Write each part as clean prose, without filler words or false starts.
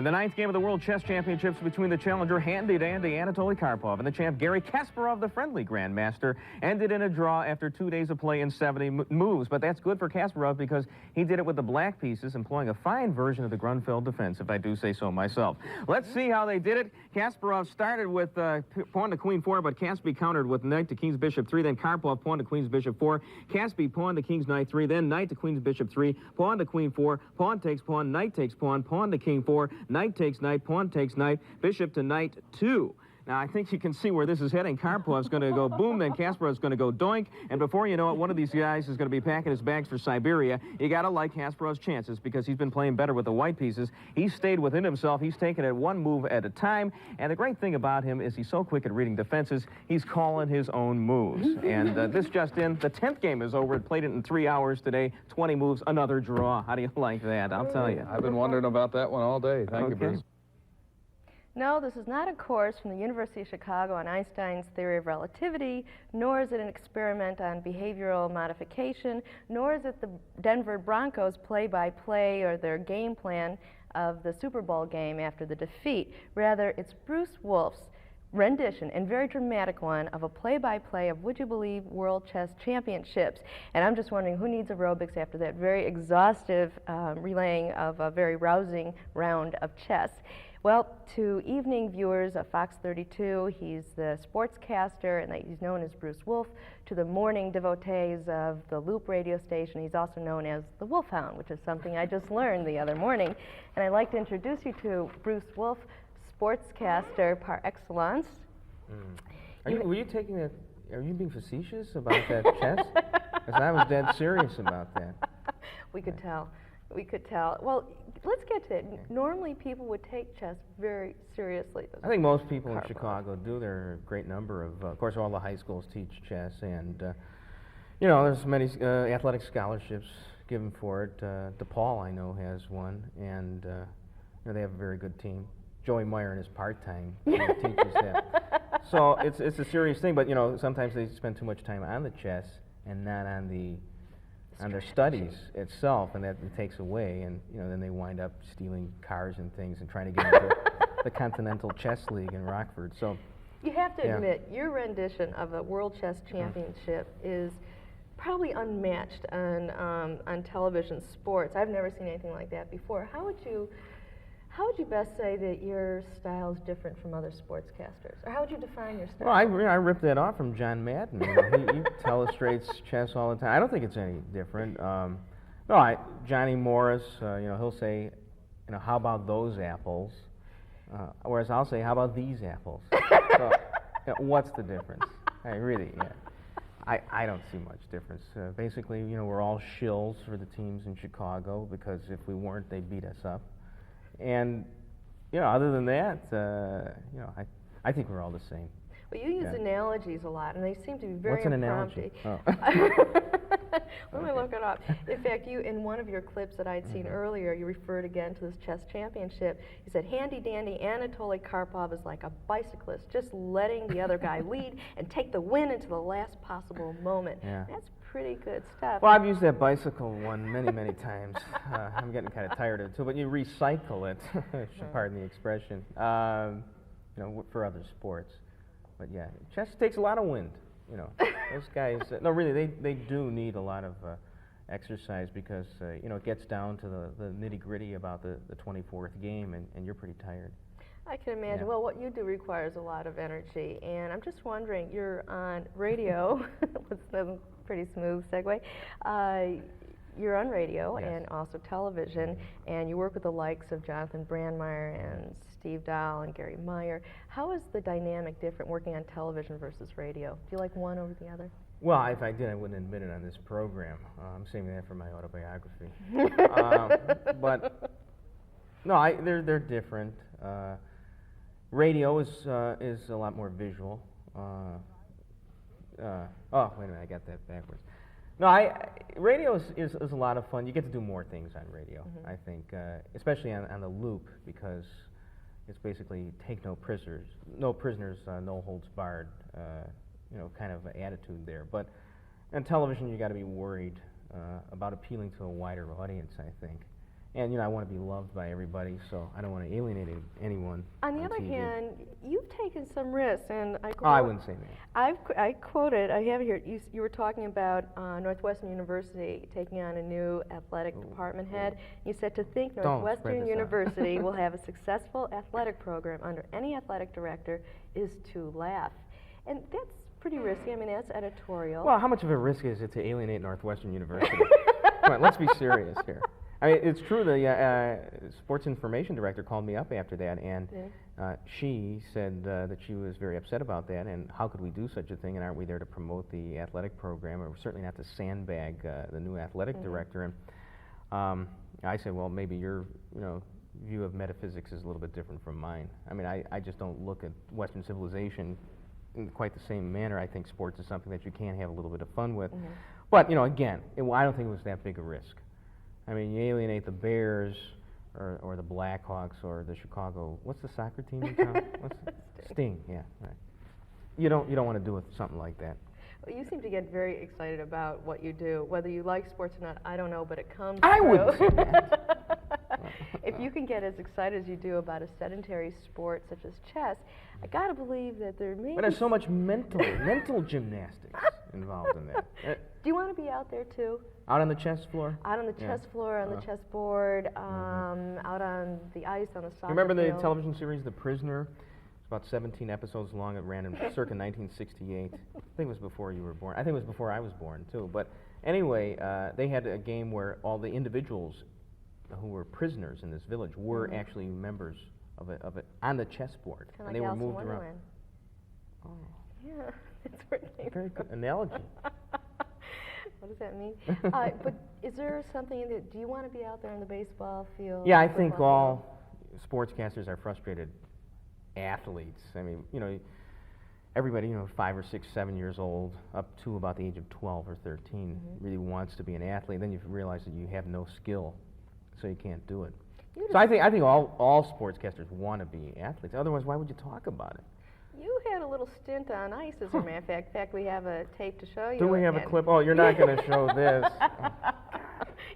And the 9th game of the World Chess Championships between the challenger handy-dandy Anatoly Karpov and the champ Garry Kasparov, the friendly grandmaster, ended in a draw after 2 days of play in 70 moves. But that's good for Kasparov because he did it with the black pieces, employing a fine version of the Grunfeld defense, if I do say so myself. Let's see how they did it. Kasparov started with pawn to queen 4, but Kaspi countered with knight to king's bishop 3, then Karpov pawn to queen's bishop 4, Kaspi pawn to king's knight 3, then knight to queen's bishop 3, pawn to queen 4, pawn takes pawn, knight takes pawn, pawn to king 4, knight takes knight, pawn takes knight, bishop to knight 2. Now, I think you can see where this is heading. Karpov's going to go boom, then Kasparov's going to go doink, and before you know it, one of these guys is going to be packing his bags for Siberia. You got to like Kasparov's chances because he's been playing better with the white pieces. He's stayed within himself. He's taken it one move at a time, and the great thing about him is he's so quick at reading defenses, he's calling his own moves. And this just in, the 10th game is over. It played it in 3 hours today, 20 moves, another draw. How do you like that? I'll tell you. I've been wondering about that one all day. Thank you, Bruce. No, this is not a course from the University of Chicago on Einstein's theory of relativity, nor is it an experiment on behavioral modification, nor is it the Denver Broncos play-by-play or their game plan of the Super Bowl game after the defeat. Rather, it's Bruce Wolfe's rendition, and very dramatic one, of a play-by-play of, would you believe, World Chess Championships. And I'm just wondering who needs aerobics after that very exhaustive relaying of a very rousing round of chess. Well, to evening viewers of Fox 32, he's the sportscaster, and he's known as Bruce Wolfe. To the morning devotees of the Loop radio station, he's also known as the Wolfhound, which is something I just learned the other morning. And I'd like to introduce you to Bruce Wolfe, sportscaster par excellence. Are you being facetious about that chess? Because I was dead serious about that. We could tell. We could tell. Well, let's get to it. Okay. Normally, people would take chess very seriously. I think most people in Chicago do. There are a great number of course, all the high schools teach chess, and you know, there's many athletic scholarships given for it. DePaul, I know, has one, and you know, they have a very good team. Joey Meyer in his part-time teaches that. So it's a serious thing, but you know, sometimes they spend too much time on the chess and not on their studies itself, and that it takes away, and you know, then they wind up stealing cars and things and trying to get into the Continental Chess League in Rockford. So you have to admit, your rendition of a World Chess Championship is probably unmatched on television sports. I've never seen anything like that before. How would you best say that your style is different from other sportscasters? Or how would you define your style? Well, I ripped that off from John Madden. You know, he telestrates chess all the time. I don't think it's any different. Johnny Morris, you know, he'll say, you know, how about those apples? Whereas I'll say, how about these apples? So, you know, what's the difference? I don't see much difference. Basically, you know, we're all shills for the teams in Chicago because if we weren't, they'd beat us up. And, you know, other than that, you know, I think we're all the same. Well, you use analogies a lot, and they seem to be very What's an analogy? Oh. Let me look it up. In fact, in one of your clips that I'd seen earlier, you referred again to this chess championship. You said, handy-dandy Anatoly Karpov is like a bicyclist, just letting the other guy lead and take the win into the last possible moment. Yeah. That's pretty good stuff. Well, I've used that bicycle one many, many times. I'm getting kind of tired of it too, but you recycle it, pardon the expression, you know, for other sports. But yeah, chess takes a lot of wind, you know. Those guys, no, really, they do need a lot of exercise because, you know, it gets down to the nitty-gritty about the 24th game, and you're pretty tired. I can imagine. Yeah. Well, what you do requires a lot of energy, and I'm just wondering, you're on radio, with a pretty smooth segue. You're on radio and also television, and you work with the likes of Jonathan Brandmeier and Steve Dahl and Gary Meyer. How is the dynamic different working on television versus radio? Do you like one over the other? Well, if I did, I wouldn't admit it on this program. I'm saving that for my autobiography. But no, they're different. Radio is a lot more visual. Oh, wait a minute, I got that backwards. No, radio is a lot of fun. You get to do more things on radio, I think, especially on the Loop, because it's basically take no prisoners, no holds barred, you know, kind of attitude there. But on television, you got to be worried about appealing to a wider audience, I think. And, you know, I want to be loved by everybody, so I don't want to alienate anyone. On the other TV. hand, you've taken some risks, and I wouldn't say that. I quoted, I have it here, you were talking about Northwestern University taking on a new athletic department head. You said to think Northwestern University will have a successful athletic program under any athletic director is to laugh. And that's pretty risky. I mean, that's editorial. Well, how much of a risk is it to alienate Northwestern University? Come on, let's be serious here. I mean, it's true, the sports information director called me up after that, and she said that she was very upset about that, and how could we do such a thing, and aren't we there to promote the athletic program, or certainly not to sandbag the new athletic director. And I said, well, maybe your view of metaphysics is a little bit different from mine. I mean, I just don't look at Western civilization in quite the same manner. I think sports is something that you can have a little bit of fun with. But, you know, again, I don't think it was that big a risk. I mean, you alienate the Bears or the Blackhawks or the Chicago. What's the soccer team in town? Sting. Yeah, right. You don't want to do with something like that. Well, you seem to get very excited about what you do. Whether you like sports or not, I don't know, but it comes I through. would say that. If you can get as excited as you do about a sedentary sport such as chess, I gotta believe that there may But there's so much mental gymnastics involved in that. Do you want to be out there too? Out on the chess floor? Out on the chess floor, on the chessboard, out on the ice, on the soccer Remember the field. television series The Prisoner? It's about 17 episodes long. It ran in circa 1968. I think it was before you were born. I think it was before I was born, too. But anyway, they had a game where all the individuals who were prisoners in this village were actually members of it on the chessboard. Kind of and they like were moved Wonderland. around. Oh. Yeah, that's where it came Very from. good analogy. What does that mean? But is there something that, do you want to be out there in the baseball field? Yeah, I think football all sportscasters are frustrated athletes. I mean, you know, everybody, 5 or 6, 7 years old, up to about the age of 12 or 13, really wants to be an athlete. Then you realize that you have no skill, so you can't do it. So I think all sportscasters want to be athletes. Otherwise, why would you talk about it? You had a little stint on ice, as a matter of fact. In fact, we have a tape to show you. Do we have a clip? Oh, you're not going to show this.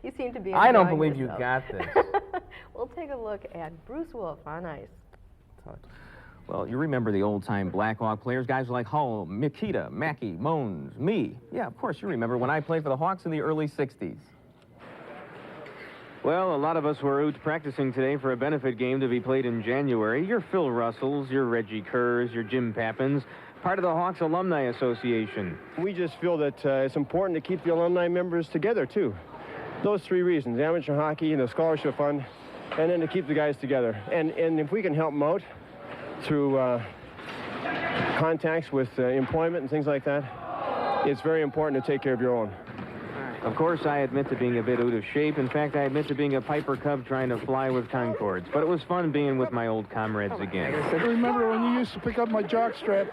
You seem to be I don't enjoying believe yourself. you got this. We'll take a look at Bruce Wolfe on ice. Well, you remember the old-time Blackhawk players, guys like Hull, Mikita, Mackey, Mones, me. Yeah, of course, you remember when I played for the Hawks in the early 60s. Well, a lot of us were out practicing today for a benefit game to be played in January. Your Phil Russells, your Reggie Kerrs, your Jim Pappins, part of the Hawks Alumni Association. We just feel that it's important to keep the alumni members together, too. Those 3 reasons, amateur hockey and the scholarship fund, and then to keep the guys together. And if we can help them out through contacts with employment and things like that, it's very important to take care of your own. Of course, I admit to being a bit out of shape. In fact, I admit to being a Piper Cub trying to fly with Concords. But it was fun being with my old comrades again. I remember when you used to pick up my jock strap.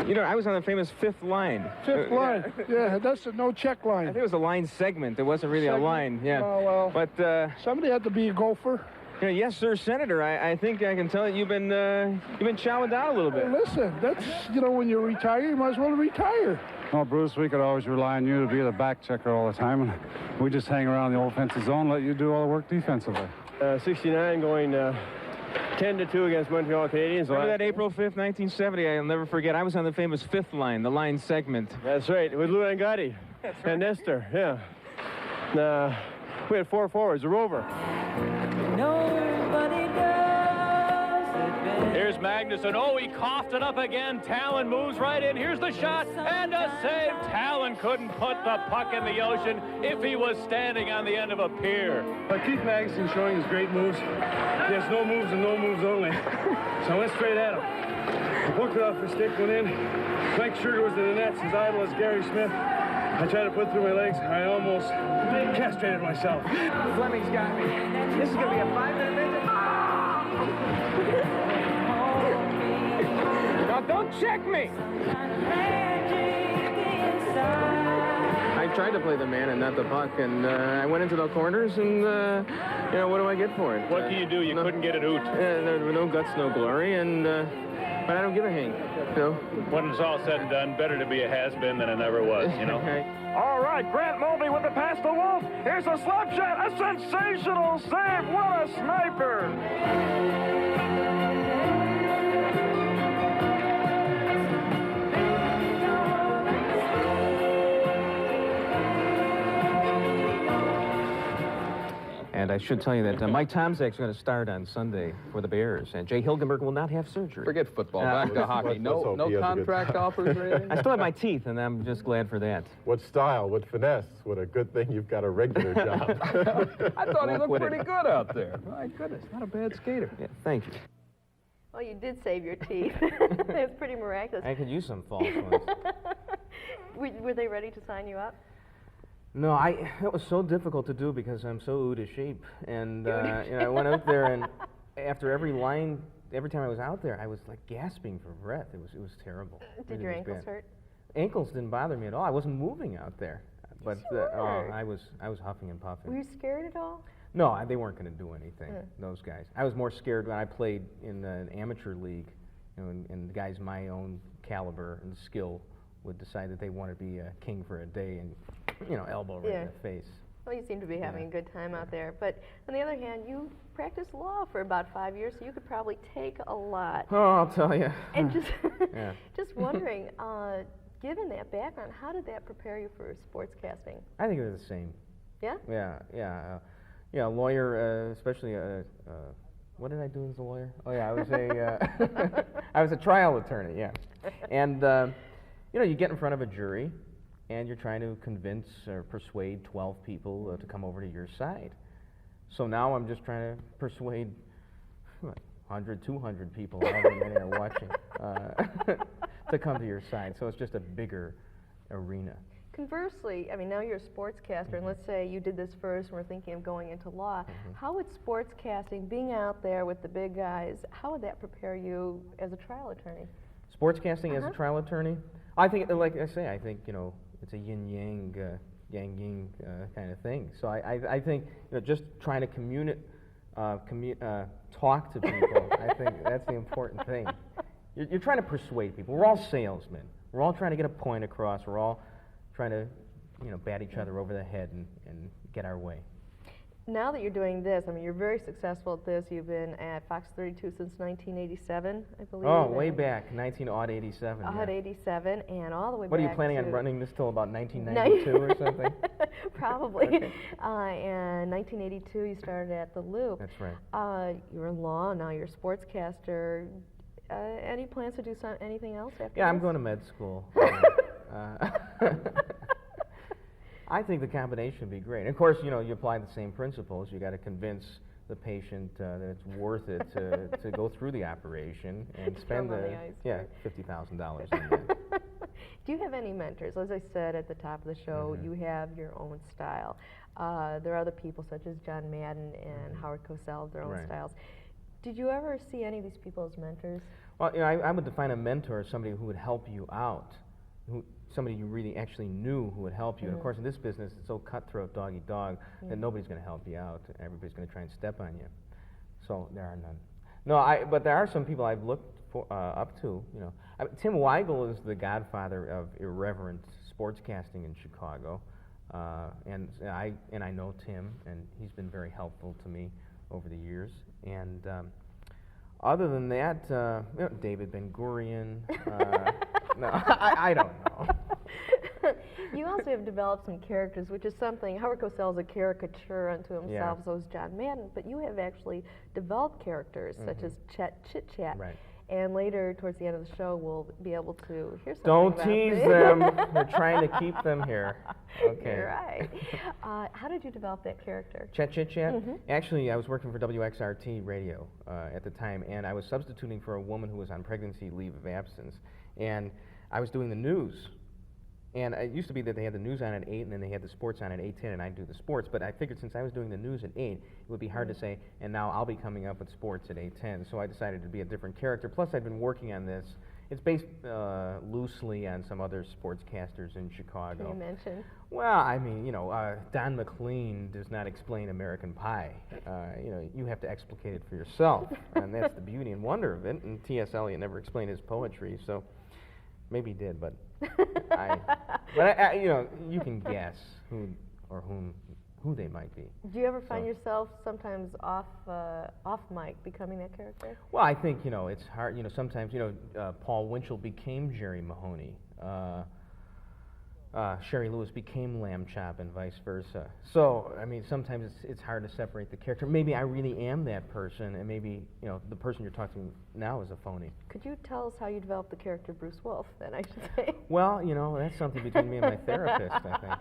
You know, I was on the famous 5th line. 5th line. Yeah, that's the no-check line. I think it was a line segment. It wasn't really a line. Yeah. Oh, well. But somebody had to be a gopher. you know, yes, sir, Senator. I think I can tell that you've been chowing down a little bit. Well, listen, that's, when you retire, you might as well retire. Well, Bruce, we could always rely on you to be the back checker all the time, and we just hang around the offensive zone, let you do all the work defensively. 69 going 10-2 against Montreal Canadiens. Remember that April 5th, 1970? I'll never forget. I was on the famous 5th line, the line segment. That's right, with Lou Angotti and Nestor, yeah. We had 4 forwards, a rover. Nobody does it better. Here's Magnuson. Oh, he coughed it up again. Talon moves right in. Here's the shot and a save. Talon couldn't put the puck in the ocean if he was standing on the end of a pier. Keith Magnuson showing his great moves. He has no moves and no moves only. So I went straight at him. I hooked it off the stick, went in. Mike Sugar was in the nets, as idle as Gary Smith. I tried to put through my legs. I almost castrated myself. Fleming's got me. This is going to be a 5-minute visit. Now, don't check me. I tried to play the man and not the puck, and I went into the corners, and, what do I get for it? What can you do? You couldn't get it out. There were no guts, no glory, and But I don't give a hang, Phil. When it's all said and done, better to be a has-been than it never was, you know? All right, Grant Mulvey with the pass to Wolfe. Here's a slap shot, a sensational save. What a sniper! And I should tell you that Mike Tomczak's going to start on Sunday for the Bears, and Jay Hilgenberg will not have surgery. Forget football, back to hockey. No contract offers or anything? I still have my teeth, and I'm just glad for that. What style, what finesse, what a good thing you've got a regular job. I thought he looked pretty good out there. My goodness, not a bad skater. Yeah, thank you. Well, you did save your teeth. It's pretty miraculous. I could use some false ones. Were they ready to sign you up? No, it was so difficult to do because I'm so out of shape. And I went out there, and after every line, every time I was out there, I was like gasping for breath. It was terrible. Did your ankles hurt? Ankles didn't bother me at all. I wasn't moving out there. But I was huffing and puffing. Were you scared at all? No, they weren't going to do anything, those guys. I was more scared when I played in an amateur league, and the guys my own caliber and skill would decide that they want to be a king for a day and, elbow right in the face. Well, you seem to be having a good time out there. But on the other hand, you practiced law for about 5 years, so you could probably take a lot. Oh, I'll tell you. And just wondering, given that background, how did that prepare you for sportscasting? I think it was the same. Yeah? Yeah. A lawyer, especially what did I do as a lawyer? Oh yeah, I was a trial attorney. Yeah, and you get in front of a jury, and you're trying to convince or persuade 12 people to come over to your side. So now I'm just trying to persuade 100, 200 people, however many are watching, to come to your side. So it's just a bigger arena. Conversely, now you're a sportscaster, and let's say you did this first and we're thinking of going into law. How would sportscasting, being out there with the big guys, how would that prepare you as a trial attorney? Sportscasting as a trial attorney? I think, like I say, it's a yin-yang, yang-yin kind of thing. So I think just trying to talk to people, I think that's the important thing. You're trying to persuade people. We're all salesmen. We're all trying to get a point across. We're all trying to, bat each other over the head and get our way. Now that you're doing this, you're very successful at this. You've been at Fox 32 since 1987, I believe. Oh, way back, 1987. Odd 87, and all the way back. What are you planning on running this till about 1992 or something? Probably. Okay. And 1982, you started at the Loop. That's right. You're in law, now you're a sportscaster. Any plans to do anything else after Yeah, this? I'm going to med school. I think the combination would be great. And of course, you apply the same principles. You got to convince the patient that it's worth it to go through the operation and spend $50,000 on that. Do you have any mentors? As I said at the top of the show, you have your own style. There are other people such as John Madden and Howard Cosell, their own styles. Did you ever see any of these people as mentors? Well, I would define a mentor as somebody who would help you out, somebody you really actually knew who would help you. And of course, in this business, it's so cutthroat, dog-eat-dog, that nobody's going to help you out. Everybody's going to try and step on you. So there are none. No, but there are some people I've looked up to. Tim Weigel is the godfather of irreverent sportscasting in Chicago, and I know Tim, and he's been very helpful to me over the years. And other than that, David Ben-Gurion. No, I don't know. You also have developed some characters, which is something. Howard Cosell is a caricature unto himself, so is John Madden, but you have actually developed characters such as Chit Chat. Right. And later, towards the end of the show, we'll be able to hear something Don't about tease it. them. We're trying to keep them here. Okay. You're right. How did you develop that character? Chit Chat? Actually, I was working for WXRT radio at the time, and I was substituting for a woman who was on pregnancy leave of absence. And I was doing the news. And it used to be that they had the news on at 8, and then they had the sports on at 8:10, and I'd do the sports. But I figured since I was doing the news at 8, it would be hard to say, and now I'll be coming up with sports at 8:10. So I decided to be a different character. Plus, I'd been working on this It's based loosely on some other sportscasters in Chicago. Can you mention? Well, I mean, you know, Don McLean does not explain American Pie. You know, you have to explicate it for yourself, and that's the beauty and wonder of it. And T.S. Eliot never explained his poetry, so maybe he did, but I you know, you can guess who they might be. Do you ever find yourself sometimes off mic becoming that character? Well, I think, you know, it's hard. You know, sometimes, you know, Paul Winchell became Jerry Mahoney. Sherry Lewis became Lamb Chop and vice versa. So, I mean, sometimes it's hard to separate the character. Maybe I really am that person, and maybe, you know, the person you're talking to now is a phony. Could you tell us how you developed the character Bruce Wolfe, then, I should say? Well, you know, that's something between me and my therapist, I think.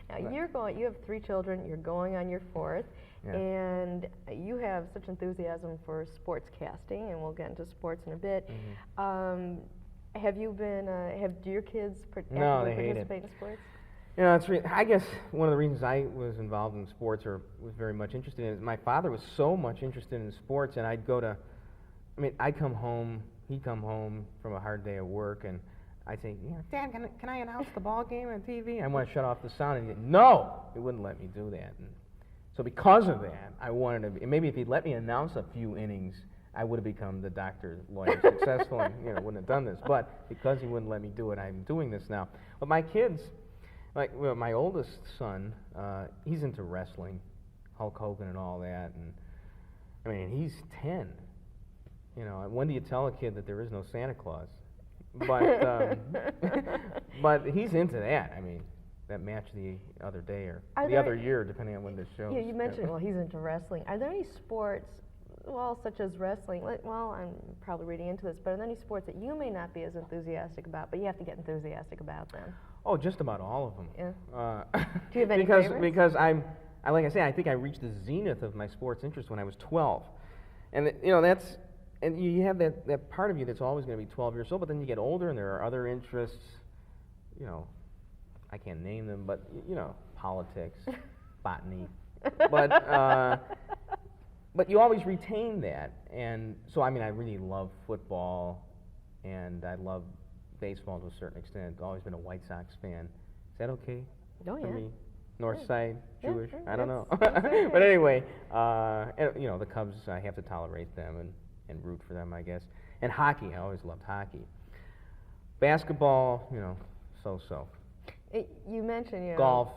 Now, you have 3 children, you're going on your 4th, and you have such enthusiasm for sportscasting, and we'll get into sports in a bit. Have you been, do your kids participate in sports? You know, I guess one of the reasons I was involved in sports or was very much interested in it is my father was so much interested in sports, and I'd come home, he'd come home from a hard day of work, and I'd say, you know, Dad, can I announce the ball game on TV? I want to shut off the sound, and he'd, no, he wouldn't let me do that. And so because of that, I wanted to be, maybe if he'd let me announce a few innings, I would have become the doctor, lawyer, successful, and, you know, wouldn't have done this. But because he wouldn't let me do it, I'm doing this now. But my kids, like, well, my oldest son, he's into wrestling, Hulk Hogan and all that, and I mean, he's 10. You know, when do you tell a kid that there is no Santa Claus? But but he's into that. I mean, that match the other day or the other year, depending on when this shows. Yeah, you mentioned, well, he's into wrestling. Are there any sports, well, such as wrestling, well, I'm probably reading into this, but are there any sports that you may not be as enthusiastic about, but you have to get enthusiastic about them? Oh, just about all of them. Yeah. Do you have any favorites? Because like I say, I think I reached the zenith of my sports interest when I was 12. And, you know, that's, and you have that part of you that's always going to be 12 years old, but then you get older and there are other interests, you know, I can't name them, but, you know, politics, botany. But you always retain that. And so, I mean, I really love football, and I love baseball to a certain extent. I've always been a White Sox fan. Is that okay for me? North Side, Jewish? I don't know. But anyway, and, you know, the Cubs, I have to tolerate them and root for them, I guess. And hockey, I always loved hockey. Basketball, you know, so-so. You mentioned, you know, golf.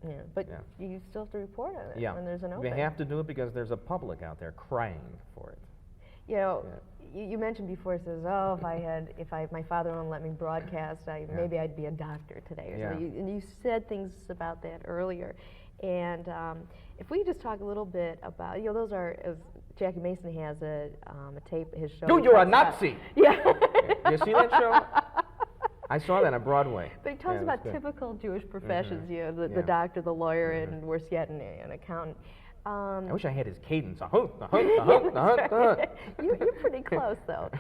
Yeah, but you still have to report on it when there's an open. They have to do it because there's a public out there crying for it. You know, you mentioned before, says, oh, if my father wouldn't let me broadcast, maybe I'd be a doctor today. Or something. And you said things about that earlier. And if we just talk a little bit about, you know, those are, as Jackie Mason has a tape, his show. Dude, you're a Nazi! Yeah. You see that show? I saw that on Broadway. But he talks about typical Jewish professions, you know, the doctor, the lawyer, and worse yet, an accountant. I wish I had his cadence. You're pretty close, though.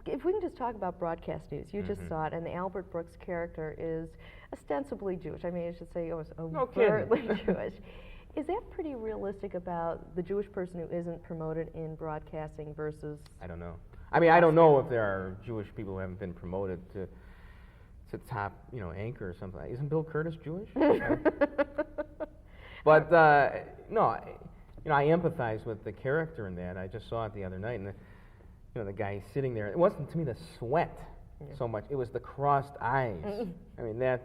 If we can just talk about broadcast news, you just saw it, and the Albert Brooks character is ostensibly Jewish. I mean, I should say it was overtly Jewish. Is that pretty realistic about the Jewish person who isn't promoted in broadcasting versus? I don't know. I mean, I don't know if there are Jewish people who haven't been promoted to top, you know, anchor or something. Isn't Bill Curtis Jewish? But no, you know, I empathize with the character in that. I just saw it the other night, and you know, the guy sitting there. It wasn't to me the sweat so much; it was the crossed eyes. I mean, that.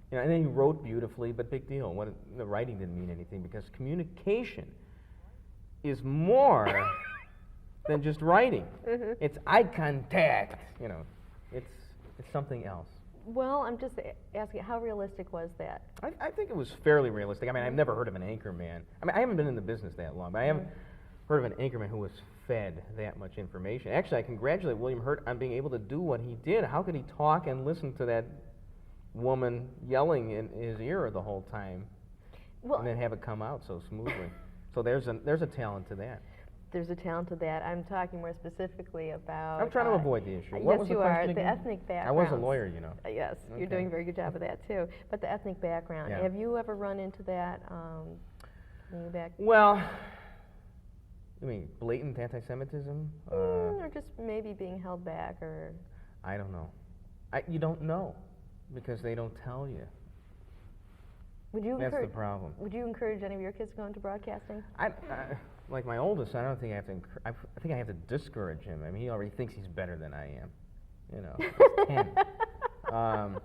You know, and then he wrote beautifully, but big deal. The writing didn't mean anything because communication is more than just writing. It's eye contact. You know, it's something else. Well, I'm just asking, how realistic was that? I think it was fairly realistic. I mean, I've never heard of an anchorman. I mean, I haven't been in the business that long, but I haven't heard of an anchorman who was fed that much information. Actually, I congratulate William Hurt on being able to do what he did. How could he talk and listen to that woman yelling in his ear the whole time, and then have it come out so smoothly? So there's a talent to that. There's a talent to that. I'm talking more specifically about... I'm trying to avoid the issue. Yes, you are. The ethnic background. I was a lawyer, you know. Yes, you're doing a very good job of that, too. But the ethnic background, have you ever run into that? Well, You mean blatant anti-Semitism? Or just maybe being held back, or... I don't know. You don't know, because they don't tell you. That's the problem. Would you encourage any of your kids to go into broadcasting? Like my oldest, I don't think I have to. I think I have to discourage him. I mean, he already thinks he's better than I am. You know, he's 10.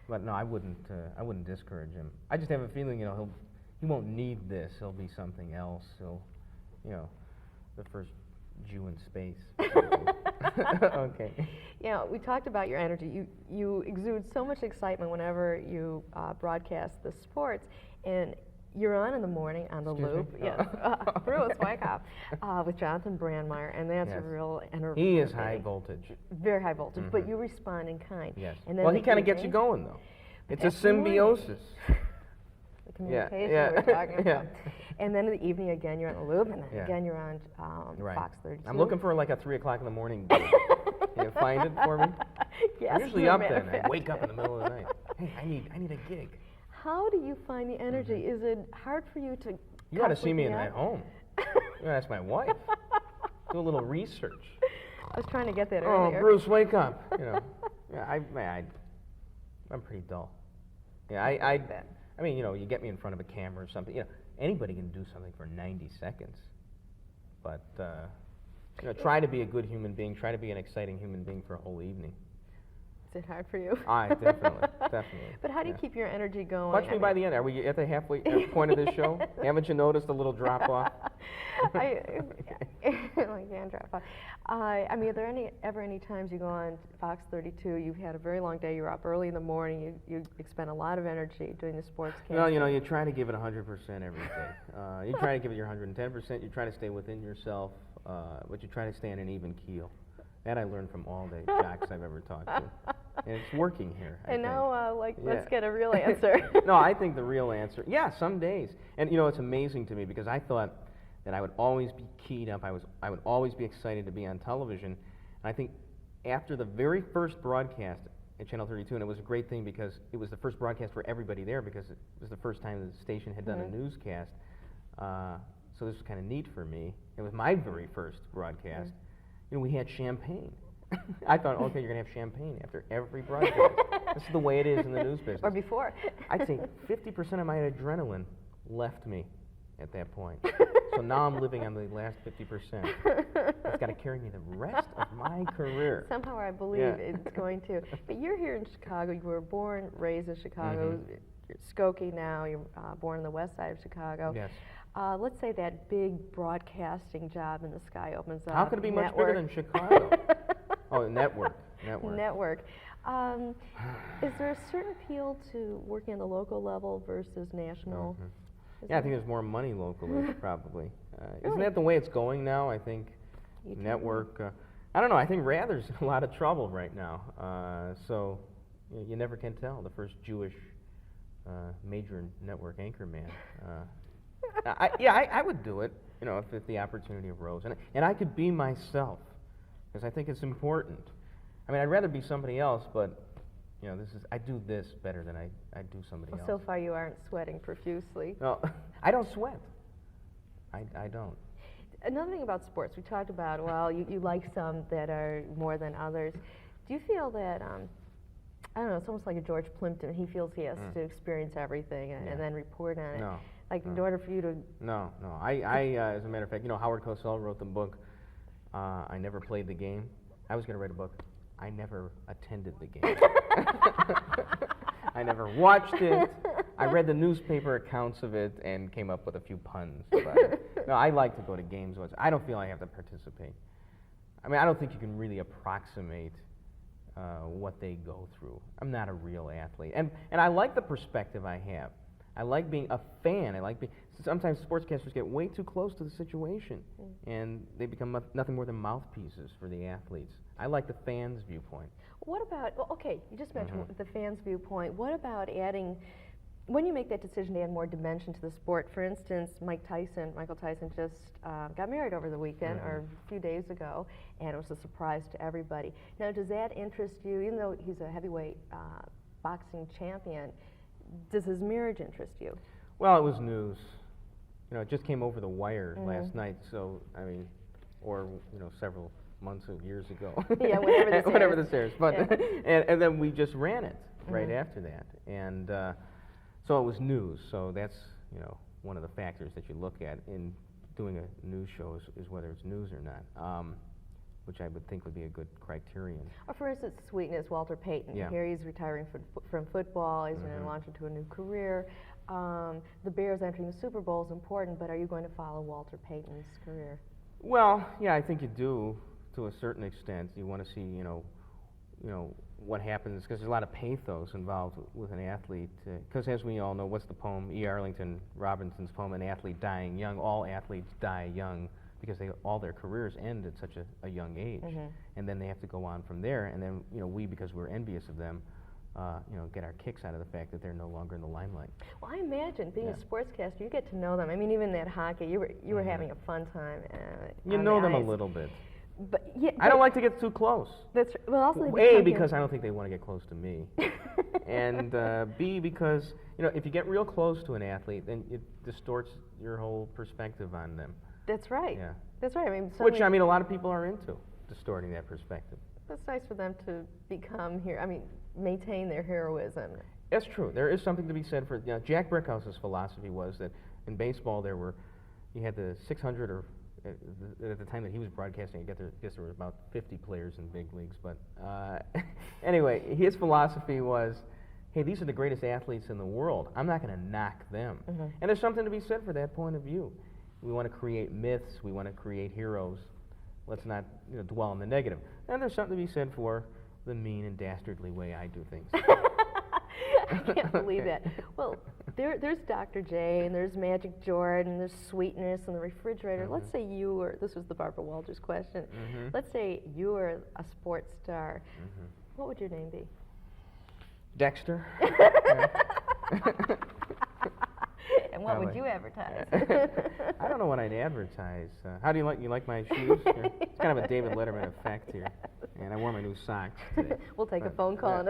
But no, I wouldn't discourage him. I just have a feeling, you know, he won't need this. He'll be something else. He'll, you know, the first Jew in space. Okay. You know, we talked about your energy. You exude so much excitement whenever you broadcast the sports, and you're on in the morning on the Loop. Yes, Bruce Wyckoff with Jonathan Brandmeier, and that's a real energy. He is high voltage. Very high voltage, but you respond in kind. Yes. And then well, he kind of gets you going, though. It's a symbiosis. The communication we're talking about. And then in the evening, again, you're on the Loop, and then again, you're on Fox 32. I'm looking for like a 3 o'clock in the morning gig. Can you find it for me? Yes. I'm usually up then. I wake up in the middle of the night. Hey, I need a gig. How do you find the energy? Is it hard for you to... You got to see me at home. You got to ask my wife. Do a little research. I was trying to get that earlier. Oh, Bruce, wake up. You know, I'm pretty dull. Yeah, I mean, you know, you get me in front of a camera or something. You know, anybody can do something for 90 seconds. But you know, try to be a good human being. Try to be an exciting human being for a whole evening. Is it hard for you? Definitely. But how do you keep your energy going? Watch me by the end. Are we at the halfway point of this show? Haven't you noticed a little drop off? I can't drop off. I mean, are there ever any times you go on Fox 32, you've had a very long day, you're up early in the morning, you expend a lot of energy doing the sports cast? Well, you know, you try to give it 100% every day. You try to give it your 110%. You try to stay within yourself, but you try to stay on an even keel. That I learned from all the jocks I've ever talked to. And it's working here, I think. Now, let's get a real answer. No, I think the real answer, some days. And, you know, it's amazing to me because I thought that I would always be keyed up. I would always be excited to be on television. And I think after the very first broadcast at Channel 32, and it was a great thing because it was the first broadcast for everybody there because it was the first time the station had done a newscast. So this was kind of neat for me. It was my very first broadcast. You know, we had champagne. I thought, okay, you're going to have champagne after every broadcast. This is the way it is in the news business. Or before. I'd say 50% of my adrenaline left me at that point. So now I'm living on the last 50%. It's got to carry me the rest of my career. Somehow I believe it's going to. But you're here in Chicago. You were born, raised in Chicago. You're Skokie now. You're born on the west side of Chicago. Yes. Let's say that big broadcasting job in the sky opens up. How could it be much bigger than Chicago? Oh, network. Is there a certain appeal to working on the local level versus national? I think there's more money locally, probably. Isn't that the way it's going now? I think network. I don't know. I think Rather's in a lot of trouble right now. So you never can tell. The first Jewish major network anchorman. I would do it, you know, if the opportunity arose, and I could be myself, because I think it's important. I mean, I'd rather be somebody else, but you know, I do this better than I do somebody else. So far, you aren't sweating profusely. No, I don't sweat. I don't. Another thing about sports, we talked about. Well, you like some that are more than others. Do you feel that? I don't know. It's almost like a George Plimpton. He feels he has to experience everything and then report on it. No. Like in order for you to... No. I as a matter of fact, you know, Howard Cosell wrote the book, I Never Played the Game. I was going to write a book. I never attended the game. I never watched it. I read the newspaper accounts of it and came up with a few puns about it. No, I like to go to games. I don't feel I have to participate. I mean, I don't think you can really approximate what they go through. I'm not a real athlete. And I like the perspective I have. I like being a fan. Sometimes sportscasters get way too close to the situation, and they become nothing more than mouthpieces for the athletes. I like the fans' viewpoint. What about, well, okay, you just mentioned the fans' viewpoint. What about adding, when you make that decision to add more dimension to the sport, for instance, Michael Tyson just got married over the weekend, or a few days ago, and it was a surprise to everybody. Now, does that interest you, even though he's a heavyweight boxing champion, does his marriage interest you? Well, it was news. it just came over the wire last night, so, I mean, or, several months of years ago. Yeah, whenever this airs. But, and then we just ran it right after that. And so it was news, so that's, one of the factors that you look at in doing a news show is whether it's news or not, which I would think would be a good criterion. Or for instance, Sweetness, Walter Payton. Yeah. Here he's retiring from football. He's going to launch into a new career. The Bears entering the Super Bowl is important, but are you going to follow Walter Payton's career? Well, yeah, I think you do to a certain extent. You want to see, what happens, because there's a lot of pathos involved with an athlete. Because as we all know, what's the poem? E. Arlington Robinson's poem, An Athlete Dying Young. All athletes die young because all their careers end at such a young age. And then they have to go on from there. And then, we, because we're envious of them, get our kicks out of the fact that they're no longer in the limelight. Well, I imagine being a sportscaster, you get to know them. I mean, even that hockey, you were having a fun time. You know them a little bit. But yeah, I don't like to get too close. That's well. Also, A, because I don't think they want to get close to me, and B, because if you get real close to an athlete, then it distorts your whole perspective on them. That's right. Yeah. That's right. I mean, which a lot of people are into, distorting that perspective. That's nice for them to become here. I mean, maintain their heroism. That's true. There is something to be said for Jack Brickhouse's philosophy was that in baseball you had the 600 or at the time that he was broadcasting, I guess there were about 50 players in big leagues. But anyway, his philosophy was, hey, these are the greatest athletes in the world. I'm not going to knock them. And there's something to be said for that point of view. We want to create myths. We want to create heroes. Let's not dwell on the negative. And there's something to be said for the mean and dastardly way I do things. I can't believe that. Well, there's Dr. J, and there's Magic Jordan, there's Sweetness, and the refrigerator. Let's say you were, this was the Barbara Walters question, let's say you were a sports star. What would your name be? Dexter. And what would you advertise? I don't know what I'd advertise. How do you like my shoes? It's kind of a David Leiderman effect here. And I wore my new socks today. We'll take a phone call.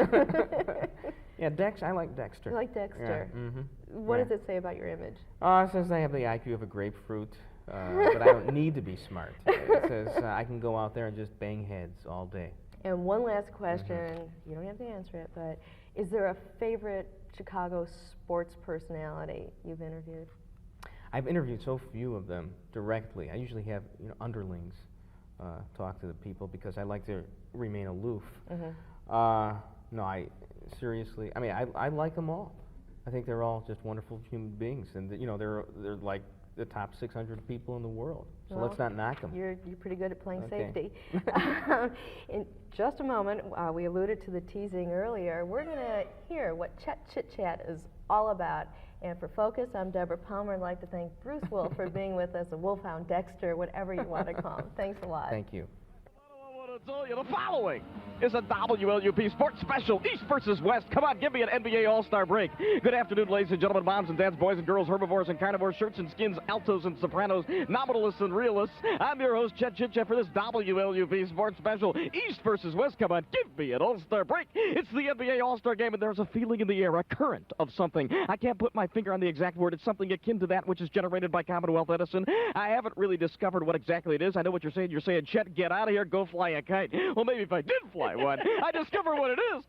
Yeah, I like Dexter. You like Dexter? Yeah. What does it say about your image? It says I have the IQ of a grapefruit, but I don't need to be smart. It says I can go out there and just bang heads all day. And one last question. You don't have to answer it, but is there a favorite Chicago sports personality you've interviewed? I've interviewed so few of them directly. I usually have underlings talk to the people because I like to remain aloof. No, seriously, I mean, I like them all. I think they're all just wonderful human beings, and they're like the top 600 people in the world. So well, let's not knock them. You're pretty good at playing safety. In just a moment, we alluded to the teasing earlier. We're going to hear what Chet Chit Chat is all about. And for Focus, I'm Deborah Palmer. I'd like to thank Bruce Wolfe for being with us, a Wolfhound, Dexter, whatever you want to call him. Thanks a lot. Thank you. Tell you the following is a WLUP Sports Special, East versus West. Come on, give me an NBA All-Star break. Good afternoon, ladies and gentlemen, moms and dads, boys and girls, herbivores and carnivores, shirts and skins, altos and sopranos, nominalists and realists. I'm your host, Chet Chitcha, for this WLUP Sports Special, East versus West. Come on, give me an All-Star break. It's the NBA All-Star Game, and there's a feeling in the air, a current of something. I can't put my finger on the exact word. It's something akin to that which is generated by Commonwealth Edison. I haven't really discovered what exactly it is. I know what you're saying. You're saying, Chet, get out of here, go fly a kite. Well, maybe if I did fly one, I discover what it is.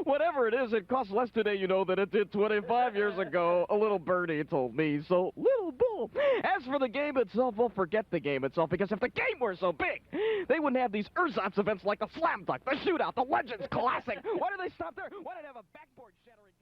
Whatever it is, it costs less today, than it did 25 years ago. A little birdie told me, so little bull. As for the game itself, well, forget the game itself, because if the game were so big, they wouldn't have these ersatz events like the slam dunk, the shootout, the Legends Classic. Why do they stop there? Why do they have a backboard shattering...